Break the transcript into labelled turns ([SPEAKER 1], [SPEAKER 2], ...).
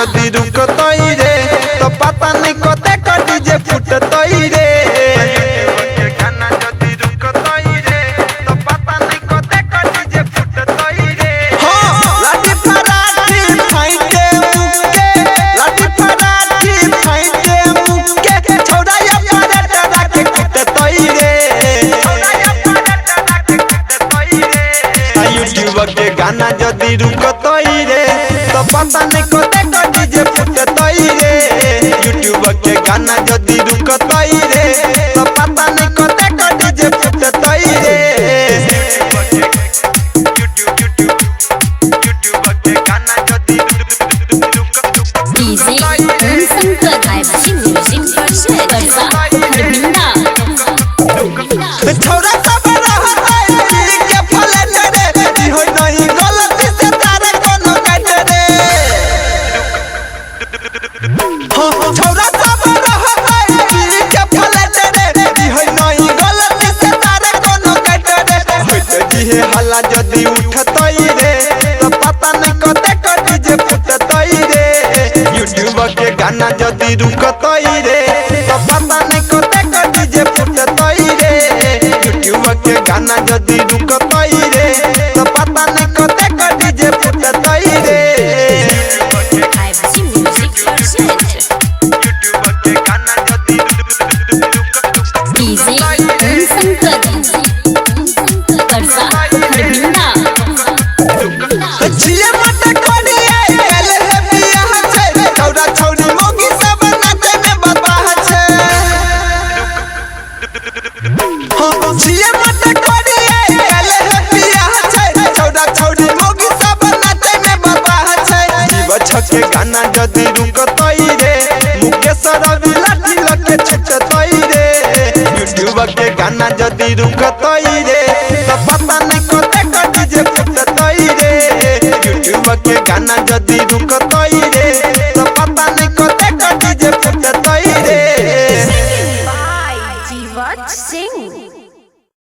[SPEAKER 1] जदी रुकतई रे तो पता नहीं कते कटी जे फुटतई रे गाना जदी रुकतई रे तो पता नहीं कते कटी जे फुटतई रे हां लाठी फराठी फाइटे मुके लाठी फराठी फाइटे मुके छोड़ा या परेटा राखे कुटतई रे छोड़ा या परेटा राखे कुटतई रे यूट्यूब के गाना जदी रुकतई रे तो पता नहीं कते कटी जे फुटतई रे यूट्यूब के गाना जदी रुकतई रे तो पता नहीं कते कटी जे फुटतई रे यूट्यूब के गाना जदी
[SPEAKER 2] डीजे ओम शंकर आईबी म्यूजिक वर्षा हरबिंदा
[SPEAKER 1] छोरा सब रहतई के फलट रे ई होई नहीं गलती से तारे कोनो काट रे छोरा सब रहतई के फलट रे ई होई नहीं गलती से तारे कोनो काट रे होइत जी हल्ला जदी उठतई रे तो पता नहीं कते कटी जे फुटतई रे यूट्यूब के गाना जदी रुकतई रे तो पता नहीं कते कटी जे फुटतई रे यूट्यूब के गाना जदी रुकतई रे तो पता नहीं कते कटी जे फुटतई रे
[SPEAKER 2] आईबी म्यूजिक वर्षा
[SPEAKER 1] यूट्यूब के गाना जदी
[SPEAKER 2] डीजे ओम शंकर वर्षा हरबिंदा
[SPEAKER 1] छिए मत कोडिए गेल है बियाह छै छौरा छौरी मोगी सब नाचे में बबाह छै छिए मत कोडिए गेल है बियाह छै छौरा छौरी मोगी सब नाचे में बबाह छै जीव छके गाना जदी रुकतई रे मुकेश रवि लाठी लके छुटतई रे यूट्यूब के गाना जदी रुकतई